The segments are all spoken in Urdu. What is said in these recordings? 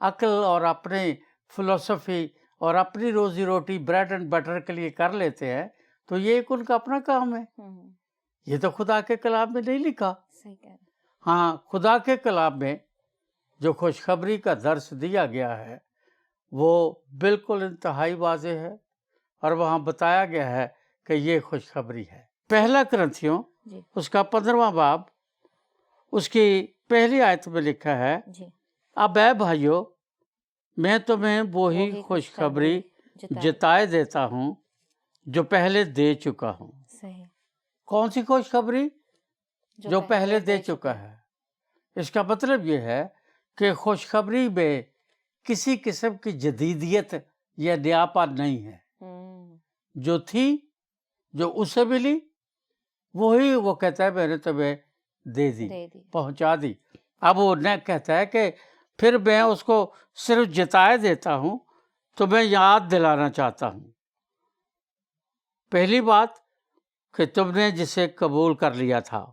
عقل اور اپنی فلسفی اور اپنی روزی روٹی بریڈ اینڈ بٹر کے لیے کر لیتے ہیں تو یہ ایک ان کا اپنا کام ہے. یہ تو خدا کے کلام میں نہیں لکھا. صحیح کہہ رہے ہیں. ہاں خدا کے کلام میں جو خوشخبری کا درس دیا گیا ہے وہ بالکل انتہائی واضح ہے اور وہاں بتایا گیا ہے کہ یہ خوشخبری ہے. پہلا کرنتھیوں جی اس کا 15واں باب اس کی پہلی آیت میں لکھا ہے جی اب اے بھائیو میں تمہیں وہی خوشخبری جتائے دیتا ہوں جو پہلے دے چکا ہوں. صحیح. کون سی خوشخبری؟ جو پہلے دے چکا ہے. اس کا مطلب یہ ہے کہ خوشخبری میں کسی قسم کی جدیدیت یا نیاپن نہیں ہے. جو تھی جو اسے ملی وہی وہ کہتا ہے میں نے تمہیں دے دی پہنچا دی. اب وہ نہ کہتا ہے کہ پھر میں اس کو صرف جتائے دیتا ہوں تو میں یاد دلانا چاہتا ہوں. پہلی بات کہ تم نے جسے قبول کر لیا تھا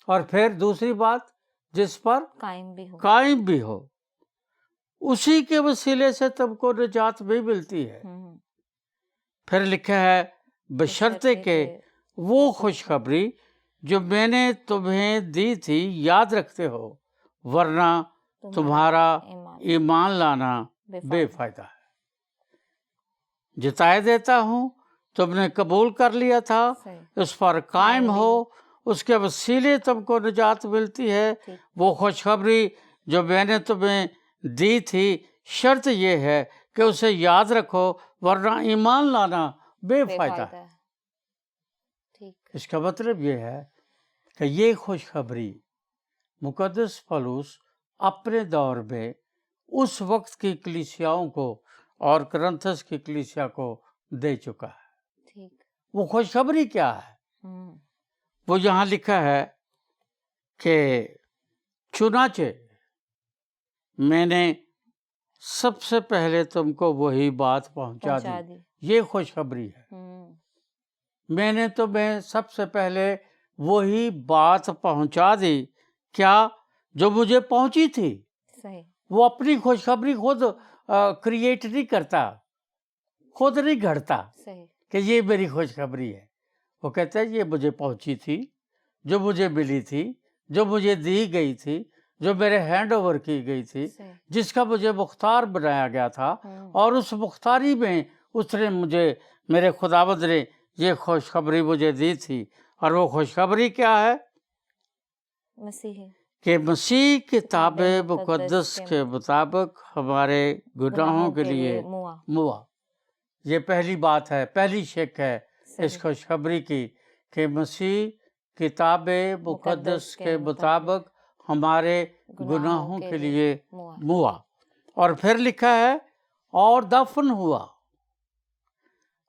اور پھر دوسری بات جس پر قائم بھی ہو اسی کے وسیلے سے تم کو نجات بھی ملتی ہے. پھر لکھا ہے بشرطے کہ وہ خوشخبری جو میں نے تمہیں دی تھی یاد رکھتے ہو ورنہ تمہارا ایمان لانا بے فائدہ ہے. جتائے دیتا ہوں تم نے قبول کر لیا تھا اس پر قائم ہو اس کے وسیلے تم کو نجات ملتی ہے. وہ خوشخبری جو میں نے تمہیں دی تھی شرط یہ ہے کہ اسے یاد رکھو ورنہ ایمان لانا بے فائدہ ہے. اس کا مطلب یہ ہے کہ یہ خوشخبری مقدس پولس اپنے دور میں اس وقت کی کلیسیاؤں کو اور کرنتھس کی کلیسیا کو دے چکا ہے. وہ خوشخبری کیا ہے؟ وہ یہاں لکھا ہے کہ چنانچہ میں نے سب سے پہلے تم کو وہی بات پہنچا دی. یہ خوشخبری ہے. میں نے تمہیں سب سے پہلے وہی بات پہنچا دی. کیا؟ جو مجھے پہنچی تھی. وہ اپنی خوشخبری خود کریٹ نہیں کرتا، خود نہیں گھڑتا کہ یہ میری خوشخبری ہے. وہ کہتا ہے یہ مجھے پہنچی تھی، جو مجھے ملی تھی، جو مجھے دی گئی تھی، جو میرے ہینڈ اوور کی گئی تھی، جس کا مجھے مختار بنایا گیا تھا اور اس مختاری میں اس نے مجھے میرے خداوند نے یہ خوشخبری مجھے دی تھی. اور وہ خوشخبری کیا ہے؟ کہ مسیح کتاب مقدس کے مطابق ہمارے گناہوں کے لیے موا. یہ پہلی بات ہے، پہلی شک ہے اس خوشخبری کی کہ مسیح کتاب مقدس کے مطابق ہمارے گناہوں کے لیے موا. اور پھر لکھا ہے اور دفن ہوا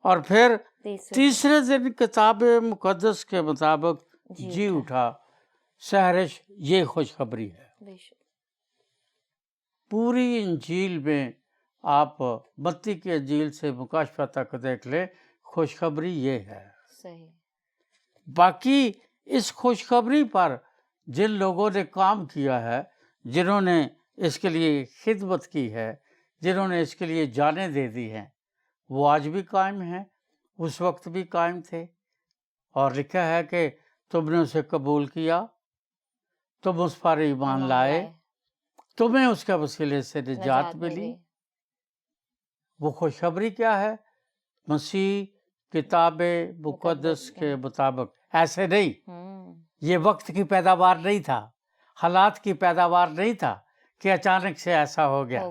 اور پھر تیسرے دن کتاب مقدس کے مطابق جی اٹھا. سحرش یہ خوشخبری ہے. پوری انجیل میں آپ متی کی انجیل سے مکاشفہ تک دیکھ لیں، خوشخبری یہ ہے. باقی اس خوشخبری پر جن لوگوں نے کام کیا ہے، جنہوں نے اس کے لیے خدمت کی ہے، جنہوں نے اس کے لیے جانیں دے دی ہیں، وہ آج بھی قائم ہیں، اس وقت بھی قائم تھے. اور لکھا ہے کہ تم نے اسے قبول کیا، تم اس پر ایمان لائے، تمہیں اس کے وسیلے سے نجات ملی. وہ خوشخبری کیا ہے؟ مسیح کتاب مقدس کے مطابق. ایسے نہیں، یہ وقت کی پیداوار نہیں تھا، حالات کی پیداوار نہیں تھا کہ اچانک سے ایسا ہو گیا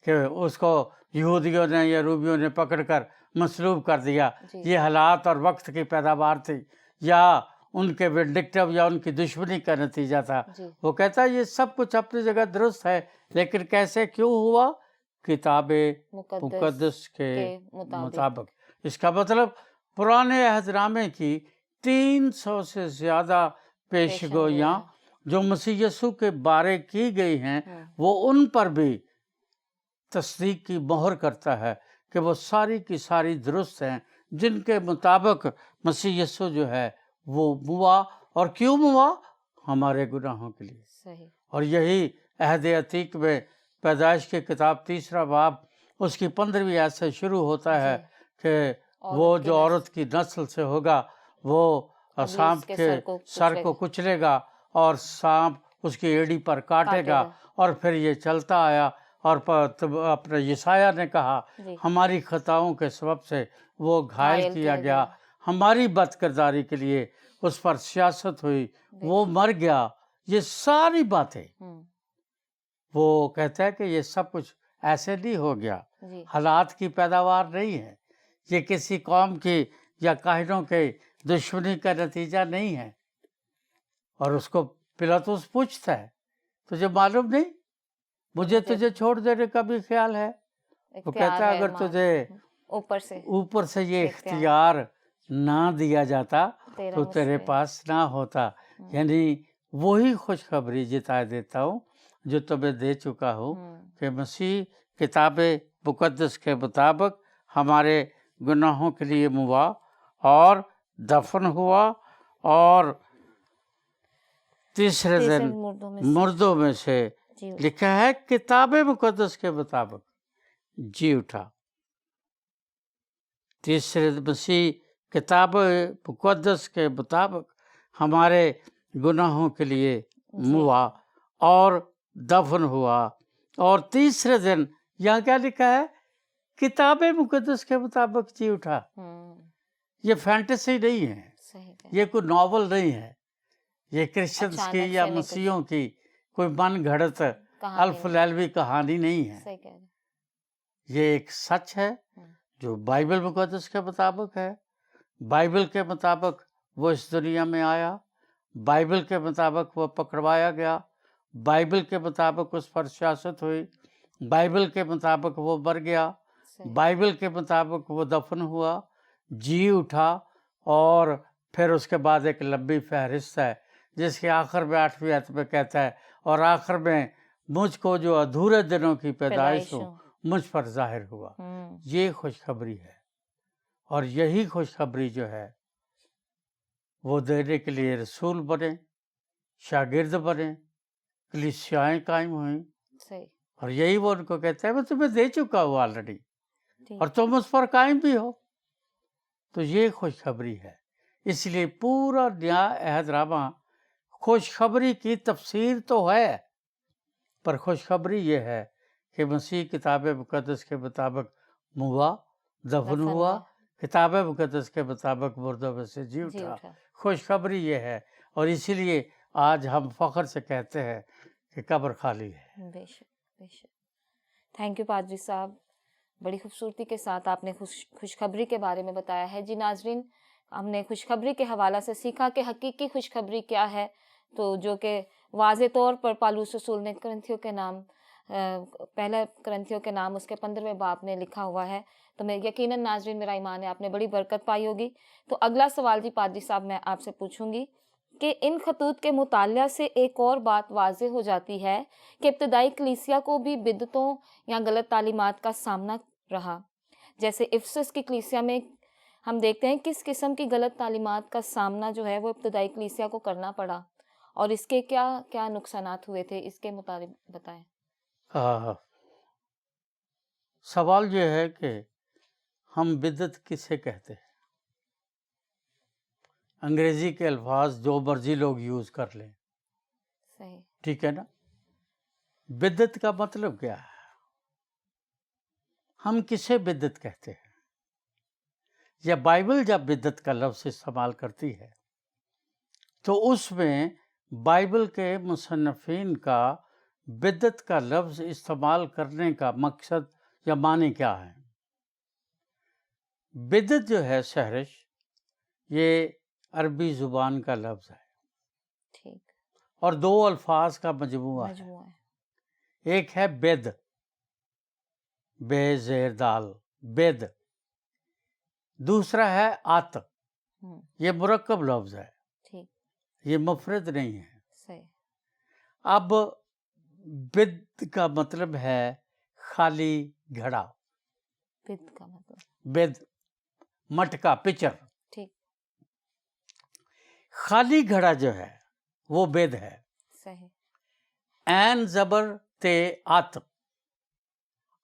کہ اس کو یہودیوں نے یا رومیوں نے پکڑ کر مصلوب کر دیا. یہ حالات اور وقت کی پیداوار تھی یا ان کے وینڈکٹو یا ان کی دشمنی کا نتیجہ تھا. وہ کہتا ہے یہ سب کچھ اپنی جگہ درست ہے، لیکن کیسے کیوں ہوا؟ کتاب مقدس کے مطابق. اس کا مطلب پرانے عہد نامے کی 300 سے زیادہ پیش گوئیاں جو مسیح یسوع کے بارے کی گئی ہیں وہ ان پر بھی تصدیق کی مہر کرتا ہے کہ وہ ساری کی ساری درست ہیں، جن کے مطابق مسیح یسوع جو ہے وہ موا. اور کیوں موا؟ ہمارے گناہوں کے لیے. اور یہی عہد عتیق میں پیدائش کی کتاب 3 باب اس کی 15ویں آیت سے شروع ہوتا ہے کہ وہ جو عورت کی نسل سے ہوگا وہ سانپ کے سر کو کچلے گا اور سانپ اس کی ایڑی پر کاٹے گا. اور پھر یہ چلتا آیا اور اپنے یسایہ نے کہا ہماری خطاؤں کے سبب سے وہ گھائل کیا گیا، ہماری بد کرداری کے لیے اس پر سیاست ہوئی، وہ مر گیا. یہ ساری باتیں وہ کہتا ہے کہ یہ سب کچھ ایسے نہیں ہو گیا، حالات کی پیداوار نہیں ہے، یہ کسی قوم کی یا کاہنوں کے دشمنی کا نتیجہ نہیں ہے. اور اس کو پلاطس پوچھتا ہے تجھے معلوم نہیں، مجھے تجھے چھوڑ دینے کا بھی خیال ہے؟ وہ کہتا ہے اگر تجھے اوپر سے یہ اختیار نہ دیا جاتا تو تیرے پاس نہ ہوتا. یعنی وہی خوشخبری جتا دیتا ہوں جو تمہیں دے چکا ہوں کہ مسیح کتاب مقدس کے مطابق ہمارے گناہوں کے لیے موا اور دفن ہوا اور تیسرے دن مردوں میں سے لکھا ہے کتاب مقدس کے مطابق جی اٹھا. تیسرے مسیح کتاب مقدس کے مطابق ہمارے گناہوں کے لیے موا اور دفن ہوا اور تیسرے دن یہاں کیا لکھا ہے؟ کتاب مقدس کے مطابق جی اٹھا. یہ فینٹیسی نہیں ہے، یہ کوئی ناول نہیں ہے، یہ کرسچنز کی یا مسیحوں کی کوئی من گھڑت الف لیلوی کہانی نہیں ہے. یہ ایک سچ ہے جو بائبل مقدس کے مطابق ہے. بائبل کے مطابق وہ اس دنیا میں آیا، بائبل کے مطابق وہ پکڑوایا گیا، بائبل کے مطابق اس پر سیاست ہوئی، بائبل کے مطابق وہ مر گیا، بائبل کے مطابق وہ دفن ہوا، جی اٹھا. اور پھر اس کے بعد ایک لمبی فہرست ہے جس کے آخر میں 8ویں آیت میں کہتا ہے اور آخر میں مجھ کو جو ادھورے دنوں کی پیدائش ہوں مجھ پر ظاہر ہوا. یہ خوشخبری ہے اور یہی خوشخبری جو ہے وہ دینے کے لیے رسول بنے، شاگرد بنے، کلیسیائیں قائم ہوئیں اور یہی وہ ان کو کہتا ہے میں تمہیں دے چکا ہوں آلریڈی اور تم اس پر قائم بھی ہو. تو یہ خوشخبری ہے. اس لیے پورا نیا عہد نامہ خوشخبری کی تفسیر تو ہے، پر خوشخبری یہ ہے کہ مسیح کتاب مقدس کے مطابق موا، دفن ہوا، کتاب مقدس کے مطابق مردوں میں سے جی اٹھا. خوشخبری یہ ہے اور اسی لیے آج ہم فخر سے کہتے ہیں کہ قبر خالی ہے. بے شک بے شک. تھینک یو پادری صاحب، بڑی خوبصورتی کے ساتھ آپ نے خوشخبری کے بارے میں بتایا ہے. جی ناظرین، ہم نے خوشخبری کے حوالہ سے سیکھا کہ حقیقی خوشخبری کیا ہے، تو جو کہ واضح طور پر پالوس رسول نے کرنتھیوں کے نام، پہلا کرنتھیوں کے نام اس کے 15ویں باب میں لکھا ہوا ہے. تو میں یقیناً ناظرین میرا ایمان ہے آپ نے بڑی برکت پائی ہوگی. تو اگلا سوال جی پادری صاحب میں آپ سے پوچھوں گی کہ ان خطوط کے مطالعہ سے ایک اور بات واضح ہو جاتی ہے کہ ابتدائی کلیسیا کو بھی بدعتوں یا غلط تعلیمات کا سامنا رہا. جیسے افسس کی کلیسیا میں ہم دیکھتے ہیں کس قسم کی غلط تعلیمات کا سامنا جو ہے وہ ابتدائی کلیسیا کو کرنا پڑا اور اس کے کیا کیا نقصانات ہوئے تھے، اس کے مطابق بتائیں. سوال یہ ہے کہ ہم بدعت کسے کہتے ہیں؟ انگریزی کے الفاظ جو مرضی لوگ یوز کر لیں، صحیح، ٹھیک ہے نا؟ بدعت کا مطلب کیا ہے؟ ہم کسے بدعت کہتے ہیں؟ یا بائبل جب بدعت کا لفظ استعمال کرتی ہے تو اس میں بائبل کے مصنفین کا بدعت کا لفظ استعمال کرنے کا مقصد یا معنی کیا ہے؟ بدعت جو ہے سہرش، یہ عربی زبان کا لفظ ہے ٹھیک، اور 2 الفاظ کا مجموعہ ہے. ایک ہے بید، بے زیر دال، بید. دوسرا ہے آت، یہ مرکب لفظ ہے، ٹھیک، یہ مفرد نہیں ہے. صحیح. اب بد کا مطلب ہے خالی گھڑا، بد کا مطلب بد مٹکا، پچر. ٹھیک، خالی گھڑا جو ہے وہ بد ہے. صحیح، عین زبر تے آت،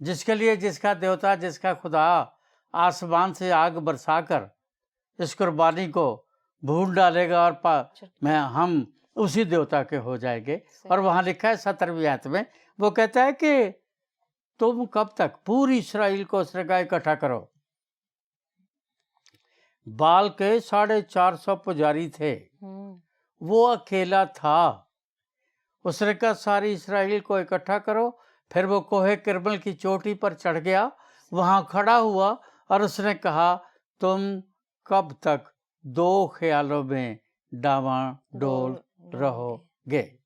جس کے لیے جس کا دیوتا جس کا خدا آسمان سے آگ برسا کر اس قربانی کو بھون ڈالے گا اور ہم اسی دیوتا کے ہو جائیں گے. اور وہاں لکھا ہے 17ویں آیت میں وہ کہتا ہے کہ تم کب تک پوری اسرائیل کو اس نے کہا اکٹھا کرو. بال کے 450 پجاری تھے, وہ اکیلا تھا. اس نے کہا ساری اسرائیل کو اکٹھا کرو. پھر وہ کوہ کرمل کی چوٹی پر چڑھ گیا, وہاں کھڑا ہوا اور اس نے کہا تم کب تک دو خیالوں میں ڈاواں ڈول رہو گے.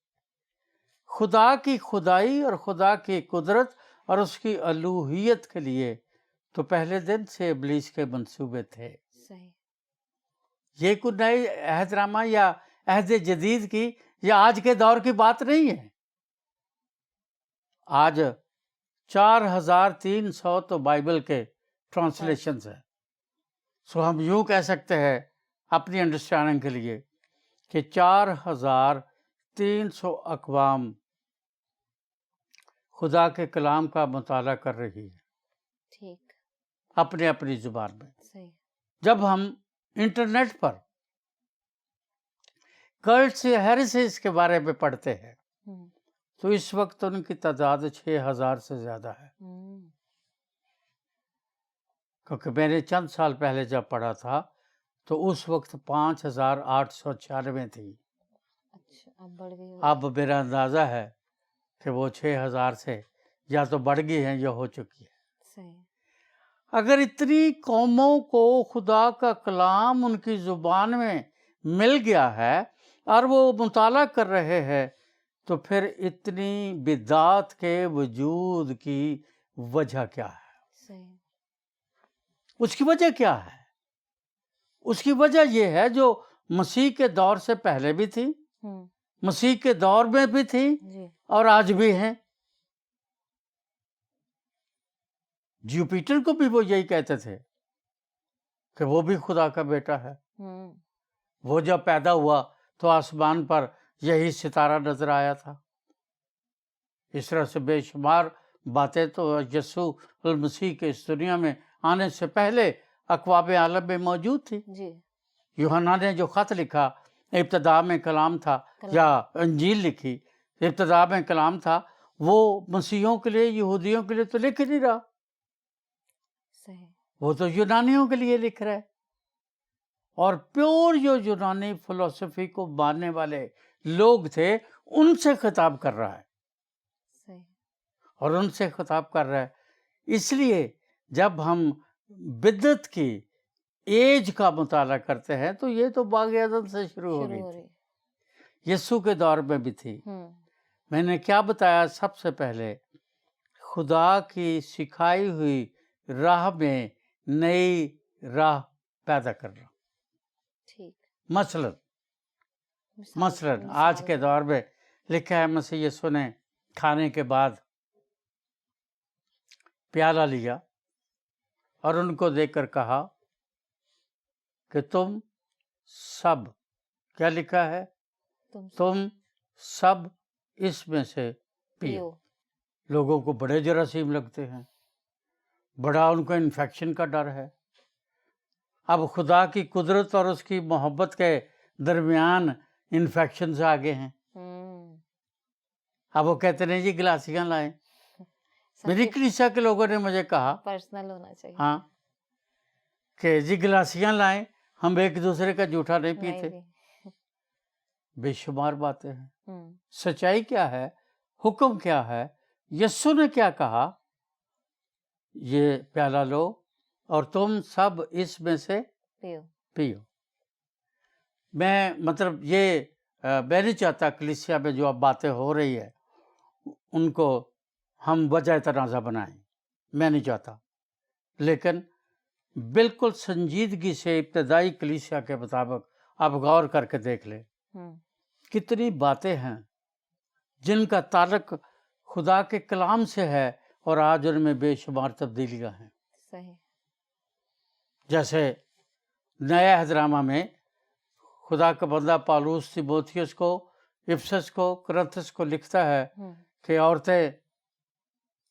خدا کی خدائی اور خدا کی قدرت اور اس کی الوہیت کے لیے تو پہلے دن سے ابلیس کے منصوبے تھے. یہ کوئی نئی عہد نامہ یا عہد جدید کی یا آج کے دور کی بات نہیں ہے. آج 4300 تو بائبل کے ٹرانسلیشنز ہیں. سو ہم یوں کہہ سکتے ہیں اپنی انڈرسٹینڈنگ کے لیے کہ 4300 اقوام خدا کے کلام کا مطالعہ کر رہی ہے, ٹھیک, اپنے اپنی زبان میں. صحیح. جب ہم انٹرنیٹ پر کلٹس یا ہیریسز کے بارے میں پڑھتے ہیں تو اس وقت ان کی تعداد 6000 سے زیادہ ہے. کیونکہ میں نے چند سال پہلے جب پڑھا تھا تو اس وقت 5896 تھی. اچھا, اب بڑھ گئی. اب میرا اندازہ ہے کہ وہ 6000 سے یا تو بڑھ گئی ہیں یا ہو چکی ہے. صحیح. اگر اتنی قوموں کو خدا کا کلام ان کی زبان میں مل گیا ہے اور وہ مطالعہ کر رہے ہیں تو پھر اتنی بدعت کے وجود کی وجہ کیا ہے؟ صحیح. اس کی وجہ کیا ہے؟ اس کی وجہ یہ ہے جو مسیح کے دور سے پہلے بھی تھی, مسیح کے دور میں بھی تھی اور آج بھی ہیں. جوپیٹر کو بھی وہ یہی کہتے تھے کہ وہ بھی خدا کا بیٹا ہے. وہ جب پیدا ہوا تو آسمان پر یہی ستارہ نظر آیا تھا. اس طرح سے بے شمار باتیں تو یسوع المسیح کے اس دنیا میں آنے سے پہلے اقوام عالم میں موجود تھی. یوحنا نے جو خط لکھا ابتدا میں کلام تھا, یا انجیل لکھی ابتدا میں کلام تھا, وہ مسیحیوں کے لیے یہودیوں کے لیے تو لکھ نہیں رہا, وہ تو یونانیوں کے لیے لکھ رہا ہے. اور پیور جو یونانی فلسفی کو ماننے والے لوگ تھے ان سے خطاب کر رہا ہے, اور ان سے خطاب کر رہا ہے. اس لیے جب ہم بدعت کی ایج کا مطالعہ کرتے ہیں تو یہ تو باغ عدن سے شروع ہو گئی تھی, یسوع کے دور میں بھی تھی. میں نے کیا بتایا سب سے پہلے, خدا کی سکھائی ہوئی راہ میں نئی راہ پیدا کرنا. مثلاً آج کے دور میں لکھا ہے مسیح یسوع نے کھانے کے بعد پیالہ لیا اور ان کو دیکھ کر کہا کہ تم سب, کیا لکھا ہے, تم سب اس میں سے پیو. لوگوں کو بڑے جراثیم لگتے ہیں, بڑا ان کو انفیکشن کا ڈر ہے. اب خدا کی قدرت اور اس کی محبت کے درمیان انفیکشن سے آگے ہیں. اب وہ کہتے ہیں جی گلاسیاں لائیں. میری کلیسا کے لوگوں نے مجھے کہا پرسنل ہونا چاہیے, ہاں, کہ جی گلاسیاں لائیں, ہم ایک دوسرے کا جھوٹا نہیں پیتے. بے شمار باتیں ہیں. سچائی کیا ہے, حکم کیا ہے, یسوع نے کیا کہا, یہ پیالہ لو اور تم سب اس میں سے پیو. میں مطلب یہ میں نہیں چاہتا کلیسیا میں جو اب باتیں ہو رہی ہے ان کو ہم وجہ تنازع بنائیں, میں نہیں چاہتا. لیکن بالکل سنجیدگی سے ابتدائی کلیسیا کے مطابق آپ غور کر کے دیکھ لیں کتنی باتیں ہیں جن کا تعلق خدا کے کلام سے ہے اور آج ان میں بے شمار تبدیلیاں ہیں. جیسے نئے عہد نامہ میں خدا کا بندہ پالوس تیموتھیوس کو, افسس کو, کرنتھس کو لکھتا ہے کہ عورتیں